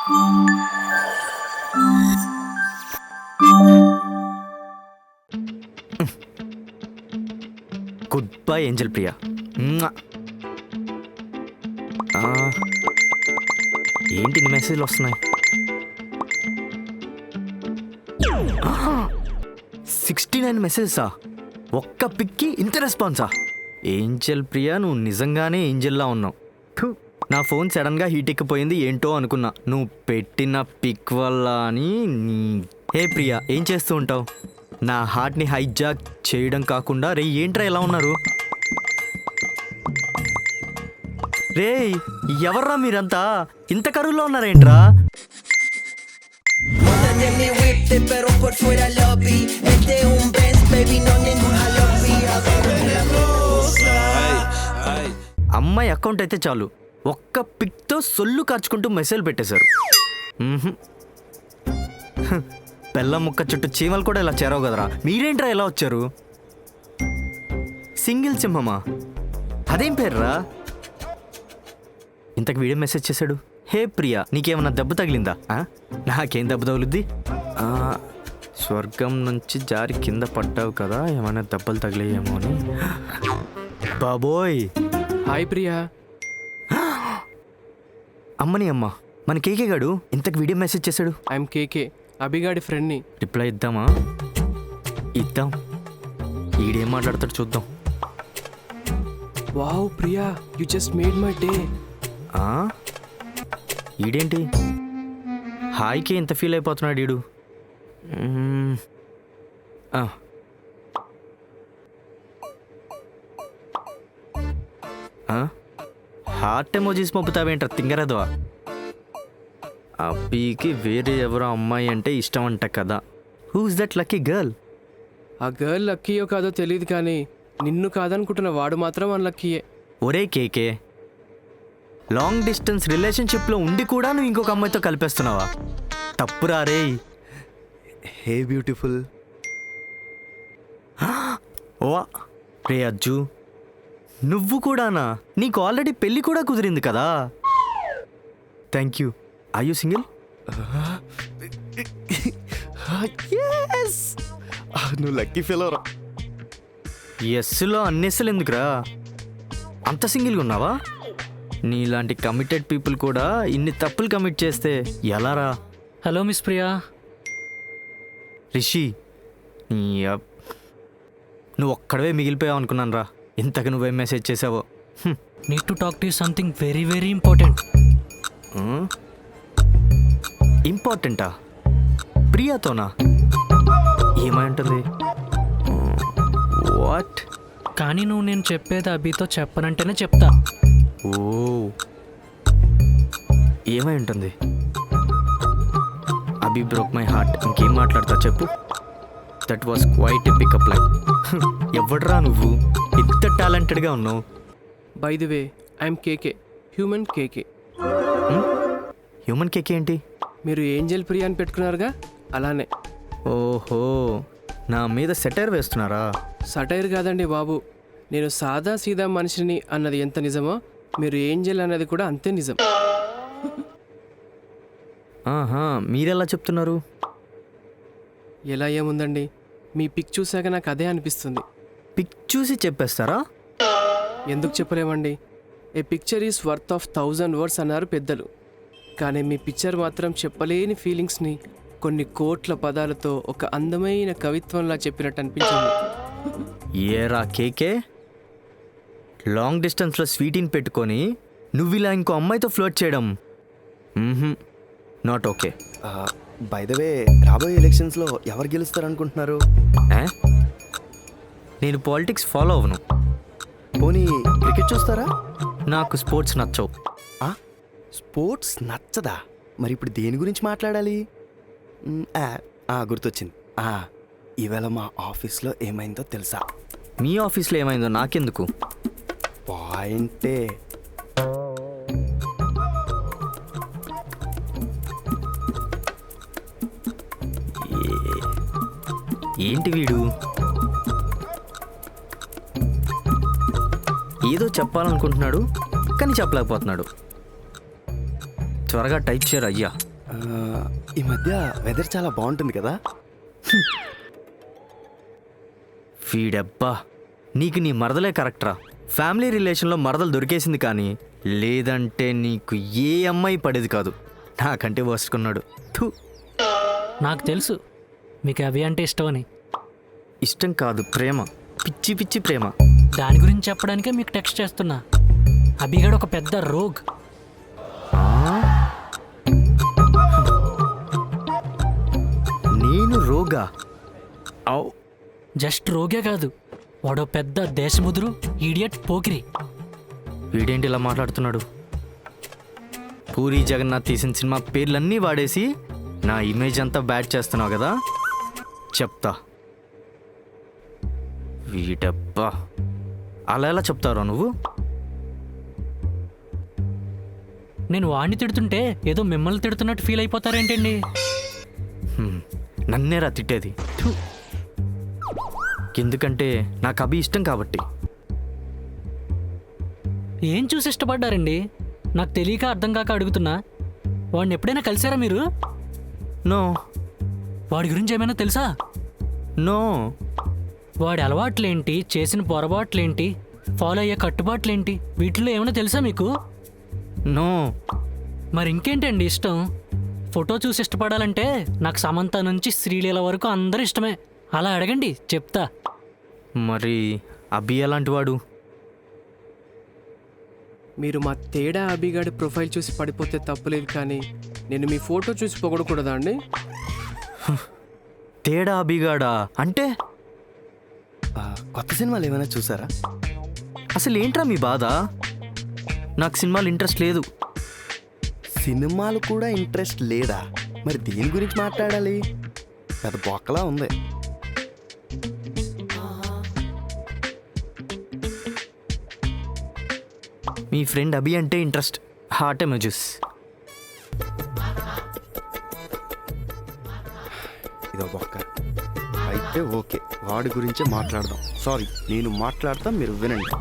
Good bye Angel Priya. ఏంటి ఇన్ని మెసేజ్లు వస్తున్నాయి? 69 మెసేజెసా? ఒక్క పిక్కి ఇంత రెస్పాన్సా? ఏంజల్ ప్రియా, నువ్వు నిజంగానే ఏంజల్లా ఉన్నావు. నా ఫోన్ సడన్గా హీట్ ఎక్కిపోయింది, ఏంటో అనుకున్నా నువ్వు పెట్టిన పిక్ వల్ల అని. హే ప్రియా, ఏం చేస్తూ ఉంటావు? నా హార్ట్ని హైజాక్ చేయడం కాకుండా రే ఏంట్రా ఎలా ఉన్నారు? రే ఎవర్రా మీరంతా ఇంత కరువులో ఉన్నారేంట్రా? అమ్మాయి అకౌంట్ అయితే చాలు, ఒక్క పిక్తో సొల్లు కార్చుకుంటూ మెసేజ్ పెట్టేశారు. బెల్లం ముక్క చుట్టూ చీమలు కూడా ఇలా చేరవు కదరా, మీరేంట్రా ఎలా వచ్చారు? సింగిల్ సింహమా? అదేం పేర్రా? ఇంతకు వీడియో మెసేజ్ చేశాడు. హే ప్రియా, నీకేమన్నా దెబ్బ తగిలిందా? నాకేం దెబ్బ తగులుద్ది? స్వర్గం నుంచి జారి కింద పడ్డావు కదా, ఏమైనా దెబ్బలు తగిలేయేమో అని. బాబోయ్. హాయ్ ప్రియా. అమ్మని అమ్మ, మన కేకే గాడు ఇంతకు వీడియో మెసేజ్ చేశాడు. ఐఎమ్ కేకే, అభిగాడి ఫ్రెండ్ని. రిప్లై ఇద్దామా? ఇద్దాం. ఈడేం మాట్లాడతాడు చూద్దాం. Wow Priya, you just made my day. ఈడేంటి హాయ్కి ఇంత ఫీల్ అయిపోతున్నాడు ఈడు? Heart emojis పంపుతావేంట్రా తింగరదవా? అబ్బీకి వేరే ఎవరో అమ్మాయి అంటే ఇష్టం అంట కదా. Who's that lucky girl? ఆ గర్ల్ లక్కీయో కాదో తెలియదు కానీ నిన్ను కాదనుకుంటున్న వాడు మాత్రం అన్లక్కీయే. ఒరే కేకే, లాంగ్ డిస్టెన్స్ రిలేషన్షిప్లో ఉండి కూడా నువ్వు ఇంకొక అమ్మాయితో కలిపేస్తున్నావా? తప్పురా రే. హే బ్యూటిఫుల్. ఓ రే అజ్జు, నువ్వు కూడానా? నీకు ఆల్రెడీ పెళ్ళి కూడా కుదిరింది కదా. Thank you. Are you single? నువ్వు లక్కీ ఫెలోరా. ఎస్లో అన్నేసలు ఎందుకురా? అంత సింగిల్గా ఉన్నావా? నీలాంటి కమిటెడ్ పీపుల్ కూడా ఇన్ని తప్పులు కమిట్ చేస్తే ఎలారా? Hello miss Priya. రిషి, నువ్వు ఒక్కడవే మిగిలిపోయావు అనుకున్నాను రా. ఇంతకు నువ్వేం మెసేజ్ చేసావో. Need to talk to something very very important. ఇంపార్టెంటా? ప్రియాతోనా? ఏమై ఉంటుంది? వాట్? కానీ నువ్వు నేను చెప్పేది అభితో చెప్పనంటేనే చెప్తా. ఓ, ఏమై ఉంటుంది? Abhi broke my heart. ఇంకేం మాట్లాడతా చెప్పు. That was quite a pickup line. ఎవడ్రా నువ్వు ఇంత టాలెంటెడ్గా ఉన్నావు? By the way, I'm KK, human KK. Human KK ఏంటి? మీరు ఏంజల్ ప్రియా అని పెట్టుకున్నారుగా, అలానే. ఓహో, నా మీద సెటైర్ వేస్తున్నారా? సటైర్ కాదండి బాబు, నేను సాదా సీదా మనిషిని అన్నది ఎంత నిజమో మీరు ఏంజల్ అనేది కూడా అంతే నిజం. మీరెలా చెప్తున్నారు? ఎలా ఏముందండి, మీ పిక్ చూశాక నాకు అదే అనిపిస్తుంది. పిక్ చూసి చెప్పేస్తారా? ఎందుకు చెప్పలేమండి. A picture is worth of 1000 words అన్నారు పెద్దలు. కానీ మీ పిక్చర్ మాత్రం చెప్పలేని ఫీలింగ్స్ని కొన్ని కోట్ల పదాలతో ఒక అందమైన కవిత్వంలా చెప్పినట్టు అనిపించింది. ఏరా కేకే, లాంగ్ డిస్టెన్స్లో స్వీటీని పెట్టుకొని నువ్వు ఇలా ఇంకో అమ్మాయితో ఫ్లోట్ చేయడం not okay. By the way, రాబోయే ఎలక్షన్స్లో ఎవరు గెలుస్తారనుకుంటున్నారు? నేను పాలిటిక్స్ ఫాలో అవ్వను. పోనీ క్రికెట్ చూస్తారా? నాకు స్పోర్ట్స్ నచ్చవు. స్పోర్ట్స్ నచ్చదా? మరి ఇప్పుడు దేని గురించి మాట్లాడాలి? గుర్తొచ్చింది. ఇవాళ మా ఆఫీస్లో ఏమైందో తెలుసా? మీ ఆఫీస్లో ఏమైందో నాకెందుకు? పాయింటే. ఏంటి వీడు ఏదో చెప్పాలనుకుంటున్నాడు కానీ చెప్పలేకపోతున్నాడు. త్వరగా టైప్ చేయరు అయ్యా. ఈ మధ్య వెదర్ చాలా బాగుంటుంది కదా. వీడబ్బా, నీకు నీ మరదలే కరెక్ట్రా. ఫ్యామిలీ రిలేషన్లో మరదలు దొరికేసింది, కానీ లేదంటే నీకు ఏ అమ్మాయి పడేది కాదు. నాకంటే వస్తుకున్నాడు. థూ. నాకు తెలుసు మీకు అవి అంటే ఇష్టం అని. ఇష్టం కాదు, ప్రేమ. పిచ్చి పిచ్చి ప్రేమ. దాని గురించి చెప్పడానికే మీకు టెక్స్ట్ చేస్తున్నా. అభిగాడు ఒక పెద్ద రోగ్. నేను రోగా? ఔ. జస్ట్ రోగే కాదు, వాడో పెద్ద దేశముదురు, ఈడియట్, పోకిరి. వీడేంటి ఇలా మాట్లాడుతున్నాడు? పూరి జగన్నాథ్ తీసిన సినిమా పేర్లన్నీ వాడేసి నా ఇమేజ్ అంతా బ్యాడ్ చేస్తున్నావు కదా. చెప్తా. వీడబ్బా, అలా ఎలా చెప్తారో నువ్వు? నేను వాడిని తిడుతుంటే ఏదో మిమ్మల్ని తిడుతున్నట్టు ఫీల్ అయిపోతారేంటండి? నన్నేరా తిట్టేది? థు. ఎందుకంటే నాకు అభి ఇష్టం కాబట్టి. ఏం చూసి ఇష్టపడ్డారండి? నాకు తెలియక అర్థం కాక అడుగుతున్నా. వాడిని ఎప్పుడైనా కలిసారా మీరు? నో. వాడి గురించి ఏమైనా తెలుసా? నో. వాడి అలవాట్లేంటి, చేసిన పొరపాట్లేంటి, ఫాలో అయ్యే కట్టుబాట్లేంటి, వీటిలో ఏమైనా తెలుసా మీకు? నో. మరి ఇంకేంటండి ఇష్టం? ఫోటో చూసి ఇష్టపడాలంటే నాకు సమంత నుంచి శ్రీలీల వరకు అందరూ ఇష్టమే. అలా అడగండి, చెప్తా. మరి అభి ఎలాంటి వాడు? మీరు మా తేడా అభిగాడి ప్రొఫైల్ చూసి పడిపోతే తప్పులేదు, కానీ నేను మీ ఫోటో చూసి పొగడకూడదా అండి? తేడా అభిగాడా అంటే? కొత్త సినిమాలు ఏమైనా చూసారా? అసలు ఏంట్రా మీ బాధ? నాకు సినిమాలు ఇంట్రెస్ట్ లేదు. సినిమాలు కూడా ఇంట్రెస్ట్ లేదా? మరి దేని గురించి మాట్లాడాలి? పెద్ద బొక్కలా ఉంది. మీ ఫ్రెండ్ అభి అంటే ఇంట్రెస్ట్, హార్ట్ ఎమోజెస్. ఇదో బొక్క. అయితే ఓకే, వాడి గురించే మాట్లాడదాం. సారీ, నేను మాట్లాడతా, మీరు వినండి.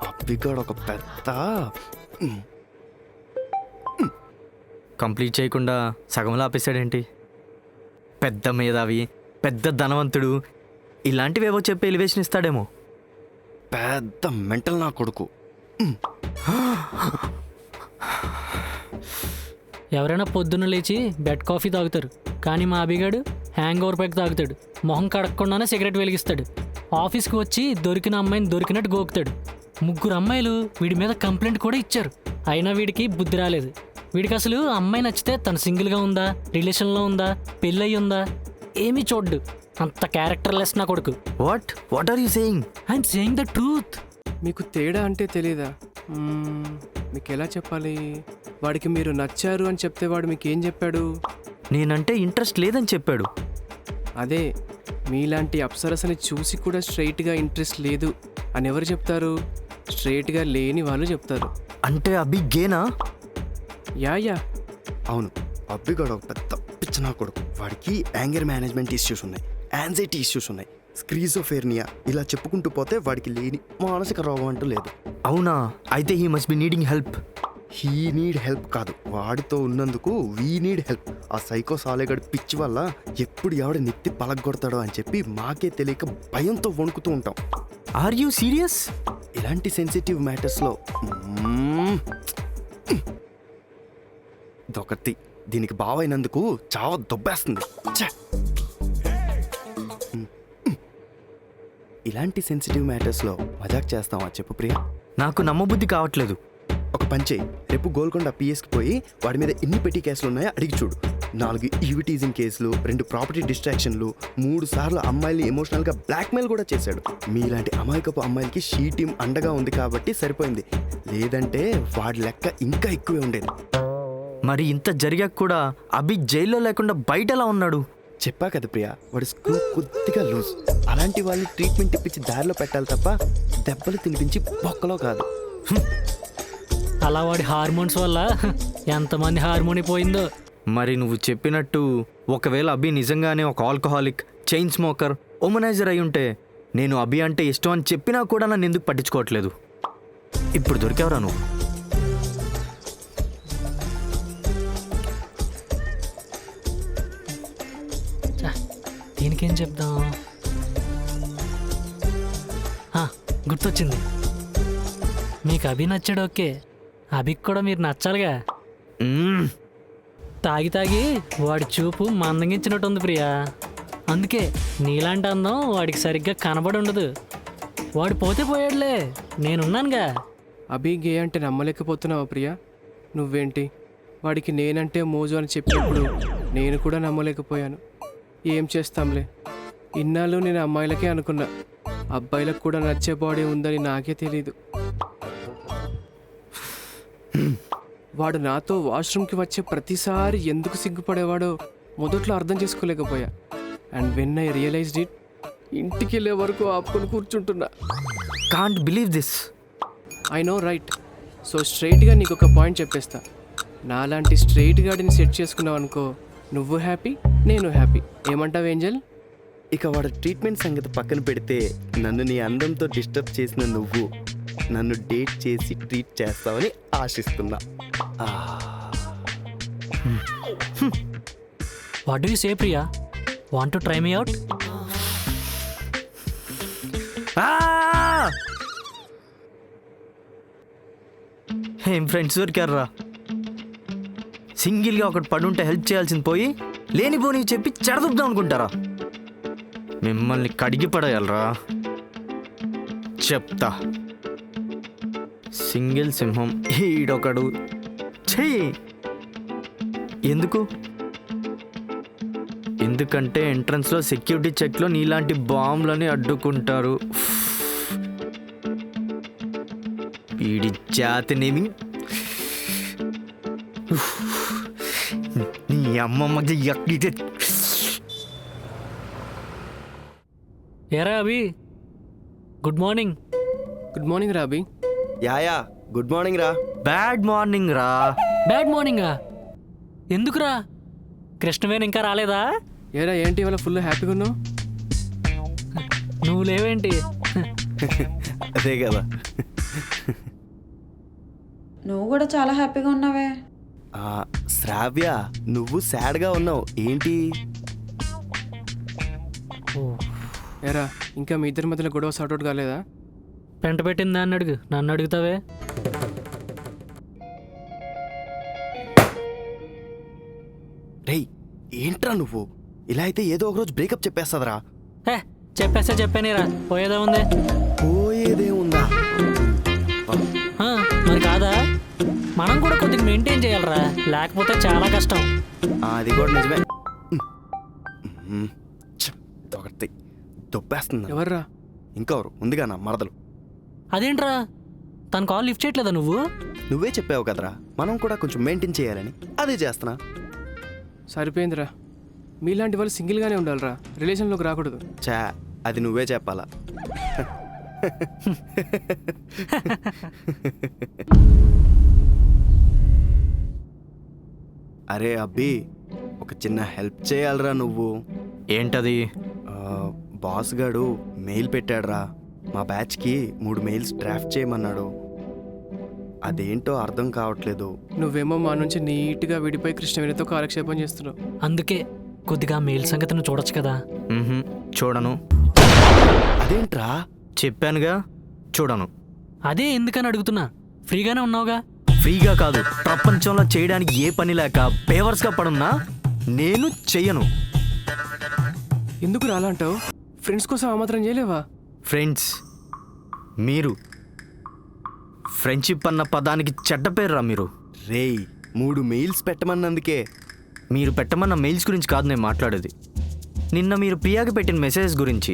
అబ్బిగాడు ఒక పెద్ద కంప్లీట్ చేయకుండా సగంలో ఆపేశాడేంటి? పెద్ద మేధావి, పెద్ద ధనవంతుడు, ఇలాంటివేవో చెప్పి ఎలివేషన్ ఇస్తాడేమో. పెద్ద మెంటల్ నా కొడుకు. ఎవరైనా పొద్దున్న లేచి బెడ్ కాఫీ తాగుతారు, కానీ మా అభిగాడు హ్యాంగ్ ఓవర్ ప్యాక్ తాగుతాడు. మొహం కడగకుండానే సిగరెట్ వెలిగిస్తాడు. ఆఫీస్కి వచ్చి దొరికిన అమ్మాయిని దొరికినట్టు గోకుతాడు. 3 అమ్మాయిలు వీడి మీద కంప్లైంట్ కూడా ఇచ్చారు, అయినా వీడికి బుద్ధి రాలేదు. వీడికి అసలు అమ్మాయి నచ్చితే తను సింగిల్గా ఉందా, రిలేషన్లో ఉందా, పెళ్ళయి ఉందా ఏమీ చూడ్డు. అంత క్యారెక్టర్లెస్ నా కొడుకు. What are you saying? I'm saying the truth. మీకు తేడా అంటే తెలీదా? మీకు ఎలా చెప్పాలి? వాడికి మీరు నచ్చారు అని చెప్తే వాడు మీకు ఏం చెప్పాడు? నేనంటే ఇంట్రెస్ట్ లేదని చెప్పాడు. అదే, మీలాంటి అప్సరసని చూసి కూడా స్ట్రైట్గా ఇంట్రెస్ట్ లేదు అని ఎవరు చెప్తారు? స్ట్రైట్గా లేని వాళ్ళు చెప్తారు. అంటే అభి గేనా? యా. అవును, అబ్బిగాడు ఒక పెద్ద పిచ్చి నా కొడుకు. వాడికి యాంగర్ మేనేజ్మెంట్ ఇష్యూస్ ఉన్నాయి, యాంగ్జైటీ ఇష్యూస్ ఉన్నాయి, స్క్రీజోఫెర్నియా, ఇలా చెప్పుకుంటూ పోతే వాడికి లేని మానసిక రోగం అంటూ లేదు. అవునా? అయితే he must be needing help. He need help కాదు, వాడితో ఉన్నందుకు వీ నీడ్ హెల్ప్. ఆ సైకో సాలేగాడి పిచ్చి వల్ల ఎప్పుడు ఎవడ నెత్తి పలగొడతాడో అని చెప్పి మాకే తెలియక భయంతో వణుకుతూ ఉంటాం. Are you serious? ఇలాంటి సెన్సిటివ్ మ్యాటర్స్లో దొకటి దీనికి బావైనందుకు చావ దొబ్బేస్తుంది. ఇలాంటి సెన్సిటివ్ మ్యాటర్స్లో మజాక్ చేస్తావా చెప్పు ప్రియా? నాకు నమ్మబుద్ధి కావట్లేదు. ఒక పని చేయి, రేపు గోల్కొండ పిఎస్కి పోయి వాడి మీద ఎన్ని పెట్టి కేసులు ఉన్నాయో అడిగి చూడు. 4 ఈవిటీజింగ్ కేసులు, 2 ప్రాపర్టీ డిస్ట్రాక్షన్లు, 3 సార్లు అమ్మాయిల్ని ఎమోషనల్గా బ్లాక్మెయిల్ కూడా చేశాడు. మీలాంటి అమాయకపు అమ్మాయిలకి షీ టీం అండగా ఉంది కాబట్టి సరిపోయింది, లేదంటే వాడి లెక్క ఇంకా ఎక్కువే ఉండేది. మరి ఇంత జరిగాక కూడా అభి జైల్లో లేకుండా బయట ఎలా ఉన్నాడు? చెప్పా కదా ప్రియా, వాడి స్క్రూ కొద్దిగా లూజ్. అలాంటి వాళ్ళని ట్రీట్మెంట్ ఇప్పించి దారిలో పెట్టాలి తప్ప దెబ్బలు తినిపించి బొక్కలో కాదు. అలా వాడి హార్మోన్స్ వల్ల ఎంతమంది హార్మోని పోయిందో. మరి నువ్వు చెప్పినట్టు ఒకవేళ అభి నిజంగానే ఒక ఆల్కహాలిక్, చైన్ స్మోకర్, ఓమనైజర్ అయి ఉంటే నేను అభి అంటే ఇష్టం అని చెప్పినా కూడా నన్ను ఎందుకు పట్టించుకోవట్లేదు? ఇప్పుడు దొరికావురా నువ్వు. దానికి ఏం చెప్దాం? గుర్తొచ్చింది. మీకు అభి నచ్చాడు, ఓకే. అభికి కూడా మీరు నచ్చాలిగా. తాగి తాగి వాడి చూపు మందగించినట్టుంది ప్రియా. అందుకే నీలాంటి అందం వాడికి సరిగ్గా కనబడి ఉండదు. వాడు పోతే పోయాడులే, నేనున్నానుగా. అభి గే అంటే నమ్మలేకపోతున్నావా ప్రియా? నువ్వేంటి వాడికి నేనంటే మోజు అని చెప్పినప్పుడు నేను కూడా నమ్మలేకపోయాను. ఏం చేస్తాంలే, ఇన్నాళ్ళు నేను అమ్మాయిలకే అనుకున్నా, అబ్బాయిలకు కూడా నచ్చే బాడీ ఉందని నాకే తెలీదు. వాడు నాతో వాష్రూమ్కి వచ్చే ప్రతిసారి ఎందుకు సిగ్గుపడేవాడో మొదట్లో అర్థం చేసుకోలేకపోయా. And when I realized it, ఇంటికి వెళ్ళే వరకు ఆపుకొని కూర్చుంటున్నా. Can't believe this. I know right. So స్ట్రైట్గా నీకు ఒక పాయింట్ చెప్పేస్తా. నాలాంటి స్ట్రైట్ గాడిని సెట్ చేసుకున్నావు అనుకో, నువ్వు హ్యాపీ, నేను హ్యాపీ. ఏమంటావు ఏంజల్? ఇక వాడు ట్రీట్మెంట్ సంగతి పక్కన పెడితే, నన్ను నీ అందంతో డిస్టర్బ్ చేసిన నువ్వు నన్ను డేట్ చేసి ట్రీట్ చేస్తావని ఆశిస్తున్నా. What do you say Priya? Want to try me out? ఏం ఫ్రెండ్స్ దొరికారా? సింగిల్గా ఒకటి పడుంటే హెల్ప్ చేయాల్సింది పోయి లేనిపోని చెప్పి చెడదుద్దాం అనుకుంటారా? మిమ్మల్ని కడిగి పడేయాలరా చెప్తా. సింగిల్ సింహం ఈడొకడు. చెయ్యి. ఎందుకంటే ఎంట్రన్స్లో సెక్యూరిటీ చెక్లో నీలాంటి బాంబులని అడ్డుకుంటారు. వీడి జాతినేమి నీ అమ్మమ్మ. ఏరా Abhi, good morning. Good morning Robbie. యాయా గుడ్ మార్నింగ్ రా. బ్యాడ్ మార్నింగ్ రా. బ్యాడ్ మార్నింగా? ఎందుకురా? కృష్ణవేణి ఇంకా రాలేదా? ఏరా ఏంటి ఇవాళ ఫుల్ హ్యాపీగా ఉన్నావు? నువ్వు లేవేంటి? అదే కదా. నువ్వు కూడా చాలా హ్యాపీగా ఉన్నావే. శ్రావ్య, నువ్వు సాడ్గా ఉన్నావు ఏంటి? ఏరా ఇంకా మీ ఇద్దరి మధ్యలో గొడవ సార్ట్అవుట్ కాలేదా? పెంట పెట్టిందా అని అడుగు, నన్ను అడుగుతావే? రేయ్ ఏంట్రా నువ్వు? ఇలా అయితే ఏదో ఒకరోజు బ్రేకప్ చెప్పేస్తుందిరా. హే, చెప్పానేరా, పోయేదా ఉంది? పోయేదే ఉందా? మరి కాదా? మనం కూడా కొద్దిగా మెయింటైన్ చేయాలరా, లేకపోతే చాలా కష్టం. అది కూడా నిజమే. ఒకటి దొబ్బేస్తుంది. ఎవర్రా? ఇంకెవరు ఉందిగా నా మరదలు. అదేంట్రా, తన కాల్ లిఫ్ట్ చేయట్లేదా నువ్వు? నువ్వే చెప్పావు కదరా మనం కూడా కొంచెం మెయింటైన్ చేయాలని, అదే చేస్తున్నా. సరిపోయిందిరా, మీలాంటి వాళ్ళు సింగిల్గానే ఉండాలిరా, రిలేషన్లోకి రాకూడదు. చా, అది నువ్వే చెప్పాలా. అరే అబ్బి, ఒక చిన్న హెల్ప్ చేయాలరా నువ్వు. ఏంటది? బాస్ గాడు మెయిల్ పెట్టాడురా, మా బ్యాచ్కి 3 మెయిల్స్ డ్రాఫ్ట్ చేయమన్నాడు. అదేంటో అర్థం కావట్లేదు. నువ్వేమో మా నుంచి నీట్గా విడిపోయి కృష్ణవేణితో కాలక్షేపం చేస్తున్నావు. అందుకే కొద్దిగా మెయిల్ సంగతి నువ్వు చూడొచ్చు కదా. చూడను. అదేంట్రా? చెప్పానుగా చూడను. అదే ఎందుకని అడుగుతున్నా, ఫ్రీగానే ఉన్నావుగా. ఫ్రీగా కాదు, ప్రపంచంలో చేయడానికి ఏ పని లేక పేవర్స్గా పడున్నా నేను చెయ్యను. ఎందుకు రాలంటావు? ఫ్రెండ్స్ కోసం ఆ మాత్రం చేయలేవా? ఫ్రెండ్స్ మీరు, ఫ్రెండ్షిప్ అన్న పదానికి చెడ్డ పేరురా మీరు. రేయ్ 3 మెయిల్స్ పెట్టమన్నందుకే. మీరు పెట్టమన్న మెయిల్స్ గురించి కాదు నేను మాట్లాడేది. నిన్న మీరు ప్రియాకి పెట్టిన మెసేజ్ గురించి.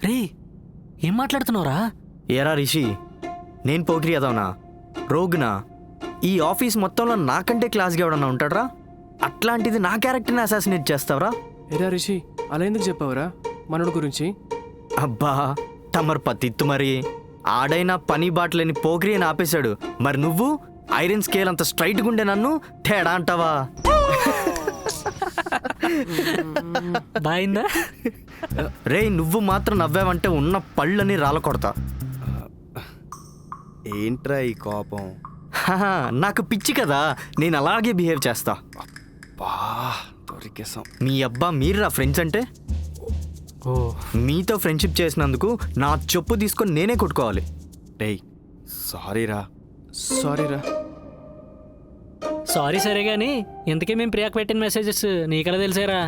రే, ఏం మాట్లాడుతున్నావురా? ఏరా రిషి, నేను పోకిరి అదవునా, రోగ్నా? ఈ ఆఫీస్ మొత్తంలో నాకంటే క్లాస్గా ఎవడన్నా ఉంటాడరా? అట్లాంటిది నా క్యారెక్టర్ని అసాసినేట్ చేస్తావరా? ఏరా రిషి, అలా ఎందుకు చెప్పావురా మనోడు గురించి? అబ్బా తమరు పతిత్తు మరి. ఆడైనా పని బాటలేని పోకిరి అని ఆపేశాడు, మరి నువ్వు ఐరన్ స్కేల్ అంత స్ట్రైట్గా ఉండే నన్ను తేడా అంటావా? బాయిందా? రే నువ్వు మాత్రం నవ్వావంటే ఉన్న పళ్ళని రాలకొడతా. ఏంట్రా ఈ కోపం? నాకు పిచ్చి కదా, నేను అలాగే బిహేవ్ చేస్తా. బా దొరికేసాం. మీ అబ్బా మీరురా ఫ్రెండ్స్ అంటే? ఓ మీతో ఫ్రెండ్షిప్ చేసినందుకు నా చెప్పు తీసుకొని నేనే కొట్టుకోవాలి. డేయ్ సారీరా. సారీరా. సారీ సరే కానీ ఇంతకీ మేము ప్రియాకి పెట్టిన మెసేజెస్ నీకెలా తెలిసారా?